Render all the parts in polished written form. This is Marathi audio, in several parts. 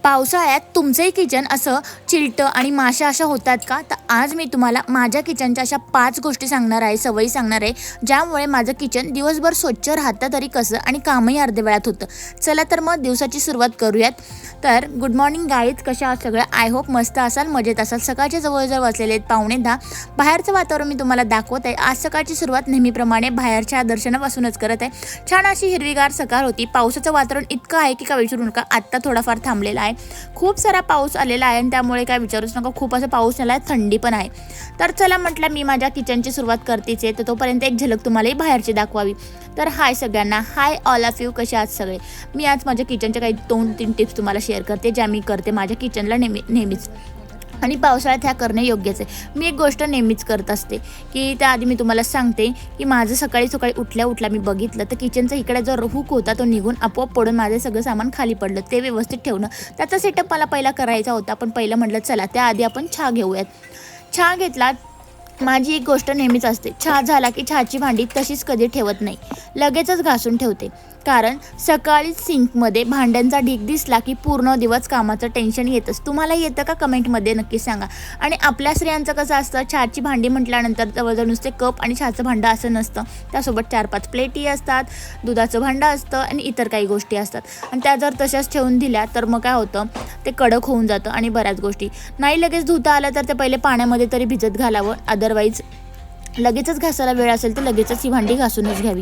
पावसाळ्यात तुमचंही किचन असं चिलटं आणि माशा अशा होतात का? तर आज मी तुम्हाला माझ्या किचनच्या अशा 5 गोष्टी सांगणार आहे, सवयी सांगणार आहे, ज्यामुळे माझं किचन दिवसभर स्वच्छ राहतं तरी कसं आणि कामही अर्ध्या वेळात होतं. चला तर मग दिवसाची सुरुवात करूयात. तर गुड मॉर्निंग गाईज, कशा आहात सगळं? आय होप मस्त असाल, मजेत असाल. सकाळचे जवळजवळ वाजलेले आहेत 9:45. बाहेरचं वातावरण मी तुम्हाला दाखवत आहे. आज सकाळची सुरुवात नेहमीप्रमाणे बाहेरच्या दर्शनापासूनच करत आहे. छान अशी हिरवीगार सकाळ होती. पावसाचं वातावरण इतकं आहे की काय विचारू नका. आत्ता थोडाफार थांबलेला आहे. खूप सारा पाऊस आलेला आहे आणि त्यामुळे काय विचारूच नका, खूप असं पाऊस आला आहे, थंडी पण आहे. तर चला म्हटलं मी माझ्या किचनची सुरुवात करतेच आहे, तर तोपर्यंत एक झलक तुम्हालाही बाहेरची दाखवावी. तर हाय सगळ्यांना, हाय ऑल ऑफ यू, कसे आहात सगळे? मी आज माझ्या किचनच्या काही 2-3 टिप्स तुम्हाला शेअर करते, ज्या मी करते माझ्या किचनला नेहमीच. आणि पावसाळ्यात ह्या करणे योग्यच आहे. मी एक गोष्ट नेहमीच करत असते की त्याआधी मी तुम्हाला सांगते की माझं सकाळी उठल्या मी बघितलं तर किचनचा इकडे जो हुक होता तो निघून आपोआप पडून माझं सगळं सामान खाली पडलं. ते व्यवस्थित ठेवणं, त्याचा सेटअप मला पहिला करायचा होता. पण पहिलं म्हटलं चला त्याआधी आपण चहा घेऊयात. चहा घेतला. माझी एक गोष्ट नेहमीच असते, चहा झाला की चहाची भांडी तशीच कधी ठेवत नाही, लगेचच घासून ठेवते. कारण सकाळी सिंकमध्ये भांड्यांचा ढीग दिसला की पूर्ण दिवस कामाचं टेन्शन येतंच. तुम्हाला येतं का? कमेंटमध्ये नक्की सांगा. आणि आपल्या स्त्रियांचं कसं असतं, चहाची भांडी म्हटल्यानंतर जवळजवळ नुसते कप आणि चहाचं भांडं असं नसतं. त्यासोबत 4-5 प्लेटी असतात, दुधाचं भांडं असतं आणि इतर काही गोष्टी असतात. आणि त्या जर तशाच ठेवून दिल्या तर मग काय होतं, ते कडक होऊन जातं. आणि बऱ्याच गोष्टी नाही लगेच धुता आलं तर ते पहिले पाण्यामध्ये तरी भिजत घालावं. अदरवाईज लगेचच घासायला वेळ असेल तर लगेचच ही भांडी घासूनच घ्यावी.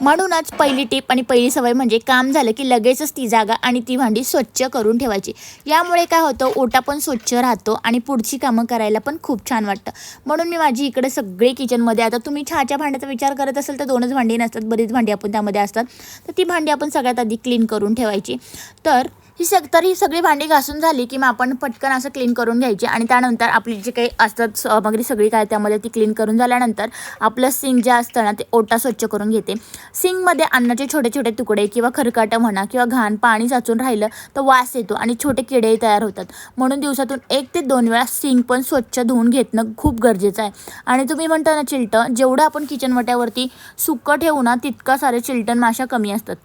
म्हणूनच पहिली टिप आणि पहिली सवय म्हणजे काम झालं की लगेचच ती जागा आणि ती भांडी स्वच्छ करून ठेवायची. यामुळे काय होतं, ओटा पण स्वच्छ राहतो आणि पुढची कामं करायला पण खूप छान वाटतं. म्हणून मी माझी इकडे सगळे किचनमध्ये, आता तुम्ही चहाच्या भांड्याचा विचार करत असाल तर 2च भांडी नसतात, बरीच भांडी आपण त्यामध्ये असतात. तर ती भांडी आपण सगळ्यात आधी क्लीन करून ठेवायची. तर ही सगळी भांडी घासून झाली की मग आपण पटकन असं क्लीन करून घ्यायची. आणि त्यानंतर आपली जे काही असतात सामग्री सगळी काय त्यामध्ये ती क्लीन करून झाल्यानंतर आपलं सिंक जे असतं ना ते ओटा स्वच्छ करून घेते. सिंकमध्ये अन्नाचे छोटे छोटे तुकडे किंवा खरकाटं म्हणा किंवा घाण पाणी साचून राहिलं तर वास येतो आणि छोटे किडेही तयार होतात. म्हणून दिवसातून 1 ते 2 वेळा सिंक पण स्वच्छ धुवून घेणं खूप गरजेचं आहे. आणि तुम्ही म्हणता ना चिलटं, जेवढं आपण किचन वट्यावरती सुक्कं ठेवू ना तितका सारे चिलटण माशा कमी असतात.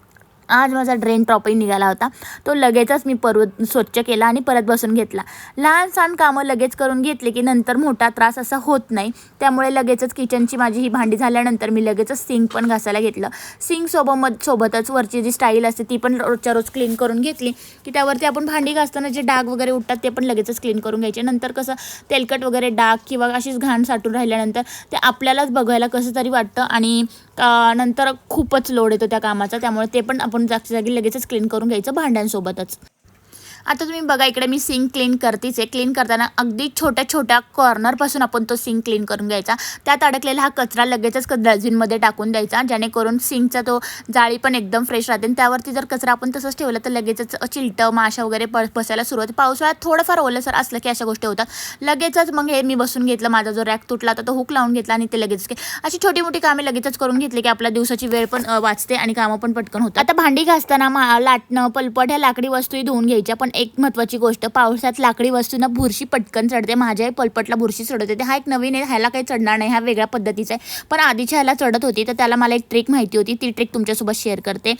आज माझा ड्रेन टॉपही निघाला होता, तो लगेचच मी स्वच्छ केला आणि परत बसून घेतला. लहान सहान कामं लगेच करून घेतले की नंतर मोठा त्रास असा होत नाही. त्यामुळे लगेचच किचनची माझी ही भांडी झाल्यानंतर मी लगेचच सिंक पण घासायला घेतलं. सिंक सोबतच वरची जी स्टाईल असते ती पण रोजच्या रोज क्लीन करून घेतली की त्यावरती आपण भांडी घासताना जे डाग वगैरे उठतात ते पण लगेचच क्लीन करून घ्यायचे. नंतर कसं तेलकट वगैरे डाग किंवा अशीच घाण साठून राहिल्यानंतर ते आपल्यालाच बघायला कसं तरी वाटतं आणि नंतर खूपच लोड येतो त्या कामाचा. त्यामुळे ते पण आपण जागच्या जागी लगेचच क्लीन करून घ्यायचं भांड्यांसोबतच. आता तुम्ही बघा इकडे मी सिंक क्लीन करतेच आहे. क्लीन करताना अगदी छोट्या कॉर्नरपासून आपण तो सिंक क्लीन करून घ्यायचा. त्यात अडकलेला हा कचरा लगेचच डस्टबिनमध्ये टाकून द्यायचा, जेणेकरून सिंकचा तो जाळी पण एकदम फ्रेश राहते. आणि त्यावरती जर कचरा आपण तसंच ठेवला तर लगेचच चिलटं माशा वगैरे बसायला सुरुवात. पावसाळ्यात थोडंफार ओलसर असलं की अशा गोष्टी होतात. लगेचच मग हे मी बसून घेतलं, माझा जो रॅक तुटला तर तो हुक लावून घेतला आणि ते लगेच अशी छोटी मोठी कामे लगेचच करून घेतली की आपल्या दिवसाची वेळ पण वाचते आणि कामं पण पटकन होतात. आता भांडी घासताना लाटणं, पलपट ह्या लाकडी वस्तूही धुवून घ्यायच्या. पण एक महत्त्वाची गोष्ट, पावसात लाकडी वस्तूंना बुरशी पटकन चढते. माझ्याही पलपटला बुरशी चढत होते. हा एक नवीन आहे, ह्याला काही चढणार नाही, हा वेगळ्या पद्धतीचा आहे. पण आधीच्या ह्याला चढत होती तर त्याला मला एक ट्रिक माहिती होती, ती ट्रिक तुमच्यासोबत शेअर करते.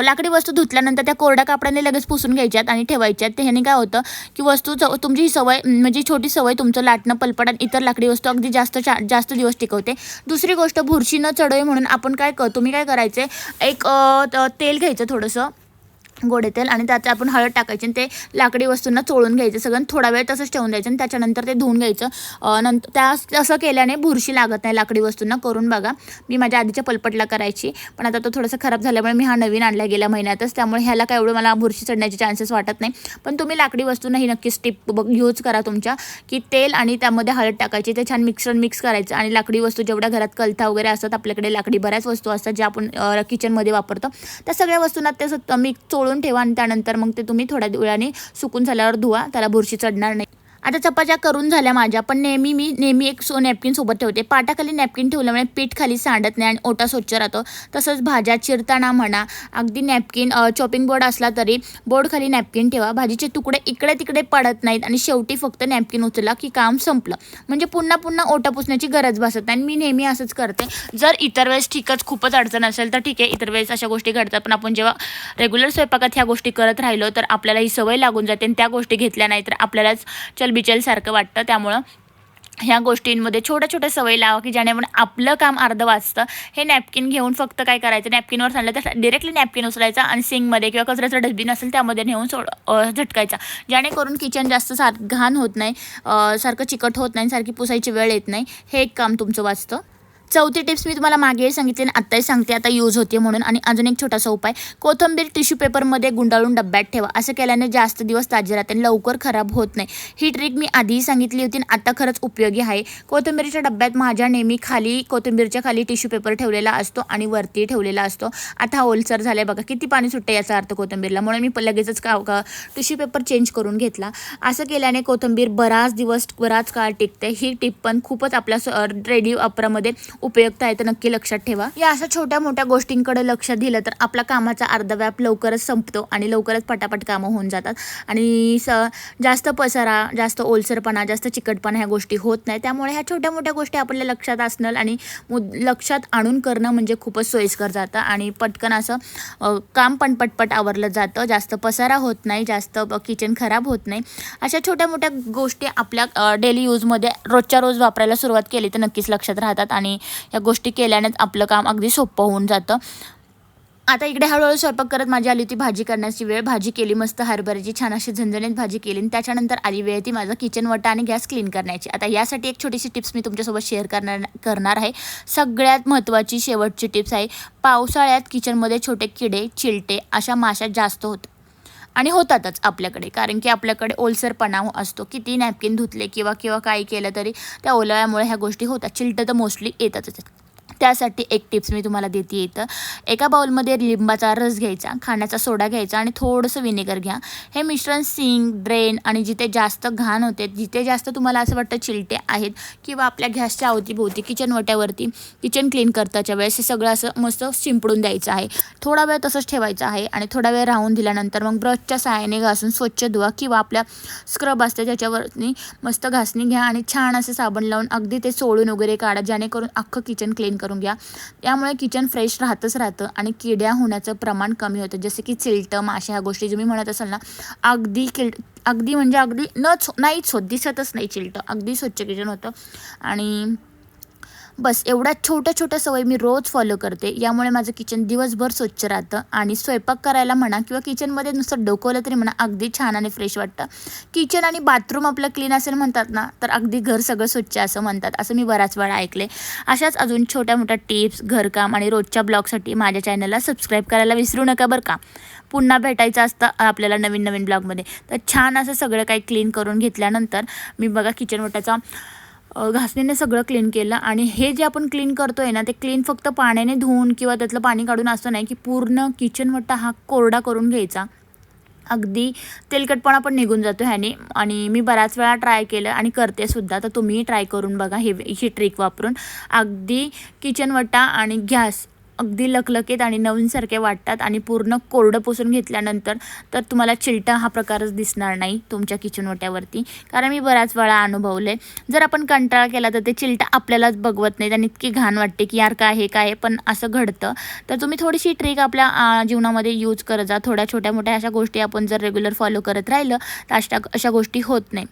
लाकडी वस्तू धुतल्यानंतर त्या कोरड्या कापडाने लगेच पुसून घ्यायच्यात आणि ठेवायच्यात. ते ह्याने काय होतं की तुमची सवय म्हणजे छोटी सवय तुमचं लाटणं, पलपट आणि इतर लाकडी वस्तू अगदी जास्त दिवस टिकवते. दुसरी गोष्ट, बुरशी न चढवे म्हणून आपण काय करतो, तुम्ही काय करायचे, एक तेल घ्यायचं थोडंसं गोडे तेल आणि त्यात आपण हळद टाकायची आणि ते लाकडी वस्तूंना चोळून घ्यायचं सगळं. थोडा वेळ तसंच ठेवून द्यायचं आणि त्याच्यानंतर ते धुवून घ्यायचं. नंतर असं केल्याने बुरशी लागत नाही लाकडी वस्तूंना. करून बघा. मी माझ्या आधीच्या पलपटला करायची, पण आता तो थोडासा खराब झाल्यामुळे मी हा नवीन आणला गेल्या महिन्यातच. त्यामुळे ह्याला काय एवढं मला बुरशी चढण्याचे चान्सेस वाटत नाही. पण तुम्ही लाकडी वस्तूंना ही नक्कीच टिप यूज करा तुमच्या, की तेल आणि त्यामध्ये हळद टाकायची, ते छान मिक्स करायचं. आणि लाकडी वस्तू जेवढ्या घरात कलथा वगैरे असतात, आपल्याकडे लाकडी बऱ्याच वस्तू असतात ज्या आपण किचनमध्ये वापरतो, त्या सगळ्या वस्तूंना ते मिक्स चोळून ठेवा आणि त्यानंतर मग ते तुम्ही थोड्या वेळाने सुकून झाल्यावर धुवा, त्याला बुरशी चढणार नाही. आता चपात्या करून झाल्या माझ्या, पण मी एक नॅपकिन सोबत ठेवते. पाटाखाली नॅपकिन ठेवल्यामुळे पीठ खाली सांडत नाही आणि ओटा स्वच्छ राहतो. तसंच भाज्या चिरताना म्हणा, अगदी नॅपकिन चॉपिंग बोर्ड असला तरी बोर्डखाली नॅपकिन ठेवा. भाजीचे तुकडे इकडे तिकडे पडत नाहीत आणि शेवटी फक्त नॅपकिन उचला की काम संपलं. म्हणजे पुन्हा पुन्हा ओटा पुसण्याची गरज भासत नाही आणि मी नेहमी असंच करते. जर इतर वेळेस ठीकच खूपच अडचण असेल तर ठीक आहे, इतर वेळेस अशा गोष्टी घडतात. पण आपण जेव्हा रेग्युलर स्वयंपाकात ह्या गोष्टी करत राहिलो तर आपल्याला ही सवय लागून जाते आणि त्या गोष्टी घेतल्या नाही तर आपल्यालाच चलबिचलसारखं वाटतं. त्यामुळं ह्या गोष्टींमध्ये छोट्या छोट्या सवयी लावा की ज्यामुळे आपलं काम अर्धं वाचतं. हे नॅपकिन घेऊन फक्त काय करायचं, नॅपकिनवर सांडलं तर डिरेक्टली नॅपकिन उचलायचा आणि सिंकमध्ये किंवा कचऱ्याचं डस्टबिन असेल त्यामध्ये नेऊन झटकायचा, जेणेकरून किचन जास्त घाण होत नाही, सारखं चिकट होत नाही, सारखी पुसायची वेळ येत नाही. हे एक काम तुमचं वाचतं. चौथी टिप्स मी तुम्हाला मागेही सांगितली आणि आत्ताही सांगते, आता यूज होते म्हणून. आणि अजून एक छोटासा उपाय, कोथिंबीर टिश्यू पेपरमध्ये गुंडाळून डब्यात ठेवा. असं केल्याने जास्त दिवस ताजी राहते आणि लवकर खराब होत नाही. ही ट्रिक मी आधीही सांगितली होती आणि आता खरंच उपयोगी आहे. कोथिंबीरच्या डब्यात माझ्या नेहमी कोथिंबीरच्या खाली टिश्यू पेपर ठेवलेला असतो आणि वरती ठेवलेला असतो. आता हा ओलसर झालाय बघा, किती पाणी सुटतं याचा अर्थ कोथिंबीरला, म्हणून मी लगेचच टिश्यू पेपर चेंज करून घेतला. असं केल्याने कोथिंबीर बराच काळ टिकते. ही टिप पण खूपच आपल्या रेडी वापरामध्ये उपयुक्त आहे, तर नक्की लक्षात ठेवा. या अशा छोट्या मोठ्या गोष्टींकडे लक्ष दिलं तर आपला कामाचा अर्धा व्याप लवकरच संपतो आणि लवकरच पटापट कामं होऊन जातात आणि जास्त पसारा, जास्त ओलसरपणा, जास्त चिकटपणा ह्या गोष्टी होत नाही. त्यामुळे ह्या छोट्या मोठ्या गोष्टी आपल्या लक्षात असणं आणि लक्षात आणून करणं म्हणजे खूपच सोयीस्कर जातं आणि पटकन असं काम पण पटपट आवरलं जातं. जास्त पसारा होत नाही, जास्त किचन खराब होत नाही. अशा छोट्या मोठ्या गोष्टी आपल्या डेली यूजमध्ये रोजच्या रोज वापरायला सुरुवात केली तर नक्कीच लक्षात राहतात आणि या गोष्टी केल्यानेच आपलं काम अगदी सोपं होऊन जातं. आता इकडे हळूहळू स्वयंपाक करत माझी आली होती भाजी करण्याची वेळ. भाजी केली मस्त हरभऱ्याची, छान अशी झणझणीत भाजी केली आणि त्याच्यानंतर आली वेळ ती माझं किचन वटा आणि गॅस क्लीन करण्याची. आता यासाठी एक छोटीशी टिप्स मी तुमच्यासोबत शेअर करणार आहे. सगळ्यात महत्त्वाची शेवटची टिप्स आहे. पावसाळ्यात किचनमध्ये छोटे किडे, चिलटे अशा माशा जास्त होतात आणि होतातच आपल्याकडे, कारण की आपल्याकडे ओलसरपणा असतो. किती नॅपकिन धुतले किंवा काही केलं तरी त्या ओलाव्यामुळे ह्या गोष्टी होतात. चिलटं तर मोस्टली येतातच. त्यासाठी एक टिप्स मी तुम्हाला देते. इथं एका बाउलमध्ये लिंबाचा रस घ्यायचा, खाण्याचा सोडा घ्यायचा आणि थोडंसं विनेगर घ्या. हे मिश्रण सिंक, ड्रेन आणि जिथे जास्त घाण होते, जिथे जास्त तुम्हाला असं वाटतं चिलटे आहेत किंवा आपल्या गॅसच्या अवतीभोवती किचन वट्यावरती किचन क्लीन करताच्या वेळेस हे सगळं असं मस्त शिंपडून द्यायचं आहे. थोडा वेळ तसंच ठेवायचं आहे आणि थोडा वेळ राहून दिल्यानंतर मग ब्रशच्या सहाय्याने घासून स्वच्छ धुवा किंवा आपल्या स्क्रब असते त्याच्यावरती मस्त घासणी घ्या आणि छान असं साबण लावून अगदी ते सोडून वगैरे काढा, जेणेकरून अख्खं किचन क्लीन करून घ्या. त्यामुळे किचन फ्रेश राहतं आणि किड्या होण्याचं प्रमाण कमी होतं. जसे की चिलटं, माशा ह्या गोष्टी तुम्ही म्हणत असाल ना, अगदी म्हणजे अगदी नाहीच होत, दिसतच नाही चिलटं. अगदी स्वच्छ किचन होतं आणि बस एवढ्या छोट्या सवयी मी रोज फॉलो करते. यामुळे माझं किचन दिवसभर स्वच्छ राहतं आणि स्वयंपाक करायला म्हणा किंवा किचनमध्ये नुसतं डोकवलं तरी म्हणा अगदी छान आणि फ्रेश वाटतं. किचन आणि बाथरूम आपलं क्लीन असेल म्हणतात ना, तर अगदी घर सगळं स्वच्छ असं म्हणतात. असं मी बऱ्याच वेळा ऐकले. अशाच अजून छोट्या मोठ्या टिप्स, घरकाम आणि रोजच्या ब्लॉगसाठी माझ्या चॅनलला सबस्क्राईब करायला विसरू नका बरं का. पुन्हा भेटायचं असतं आपल्याला नवीन ब्लॉगमध्ये. तर छान असं सगळं काही क्लीन करून घेतल्यानंतर मी बघा किचन वट्याचा घासणीने सगळं क्लीन केलं आणि हे जे आपण क्लीन करतोय ना, ते क्लीन फक्त पाण्याने धुवून किंवा त्यातलं पाणी काढून असं नाही की पूर्ण किचन वट्टा हा कोरडा करून घ्यायचा. अगदी तेलकटपणा पण निघून जातो ह्याने आणि मी बऱ्याच वेळा ट्राय केलं आणि करते सुद्धा. तर तुम्हीही ट्राय करून बघा ही ट्रिक वापरून. अगदी किचन वट्टा आणि गॅस अगदी लकलकीत आणि नवीनसारखे वाटतात आणि पूर्ण कोरडं पुसून घेतल्यानंतर तर तुम्हाला चिलटा हा प्रकारच दिसणार नाही तुमच्या किचन वट्यावरती, कारण मी बऱ्याच वेळा अनुभवले. जर आपण कंटाळा केला तर ते चिलटा आपल्यालाच बघवत नाही आणि इतकी घाण वाटते की यार काय आहे, पण असं घडतं. तर तुम्ही थोडीशी ट्रिक आपल्या जीवनामध्ये यूज करत जा. थोड्या छोट्या मोठ्या अशा गोष्टी आपण जर रेग्युलर फॉलो करत राहिलं तर अशा गोष्टी होत नाही.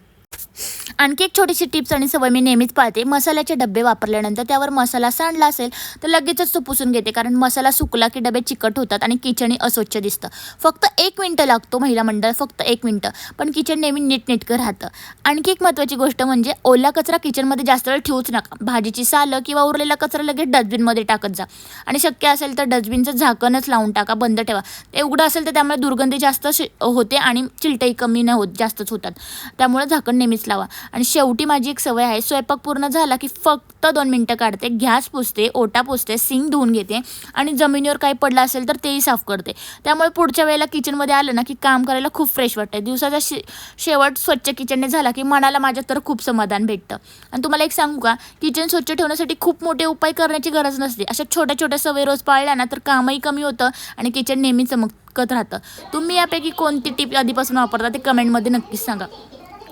आणखी एक छोटीशी टिप्स आणि सवय मी नेहमीच पाळते. मसाल्याचे डबे वापरल्यानंतर त्यावर मसाला सांडला असेल तर लगेचच तो पुसून घेते, कारण मसाला सुकला की डबे चिकट होतात आणि किचनही अस्वच्छ दिसतं. फक्त 1 मिनटं लागतो महिला मंडळ, फक्त 1 मिनटं, पण किचन नेहमी नीटनेटकं राहतं. आणखी एक महत्त्वाची गोष्ट म्हणजे ओला कचरा किचनमध्ये जास्त वेळ ठेवूच नका. भाजीची सालं किंवा उरलेला कचरा लगेच डस्टबिनमध्ये टाकत जा आणि शक्य असेल तर डस्टबिनचं झाकणच लावून टाका, बंद ठेवा. ते उघडं असेल तर त्यामुळे दुर्गंधी जास्त होते आणि चिलटही कमी नाही होत, जास्तच होतात. त्यामुळे झाकण नेहमीच लावा. आणि शेवटी माझी एक सवय आहे, स्वयंपाक पूर्ण झाला की फक्त 2 मिनटं काढते, गॅस पुसते, ओटा पुसते, सिंक धुवून घेते आणि जमिनीवर काही पडलं असेल तर तेही साफ करते. त्यामुळे पुढच्या वेळेला किचनमध्ये आलं ना की काम करायला खूप फ्रेश वाटतं. दिवसाचा शेवट स्वच्छ किचनने झाला की मनाला माझ्या तर खूप समाधान भेटतं. आणि तुम्हाला एक सांगू का, किचन स्वच्छ ठेवण्यासाठी खूप मोठे उपाय करण्याची गरज नसते. अशा छोट्या छोट्या सवयी रोज पाळल्या ना तर कामही कमी होतं आणि किचन नेहमी चमकत राहतं. तुम्ही यापैकी कोणती टिप आधीपासून वापरता ते कमेंटमध्ये नक्कीच सांगा.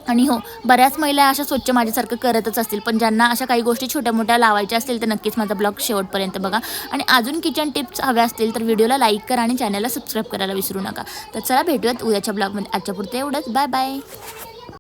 आणि हो, बऱ्याच महिला अशा स्वच्छ माझ्यासारखं करतच असतील, पण ज्यांना अशा काही गोष्टी छोट्या मोठ्या लावायच्या असतील तर नक्कीच माझा ब्लॉग शेवटपर्यंत बघा. आणि अजून किचन टिप्स हव्या असतील तर व्हिडिओला लाईक करा आणि चॅनलला सबस्क्राईब करायला विसरू नका. तर चला भेटूयात उद्याच्या ब्लॉगमध्ये. आजच्या पुरते एवढंच. Bye bye.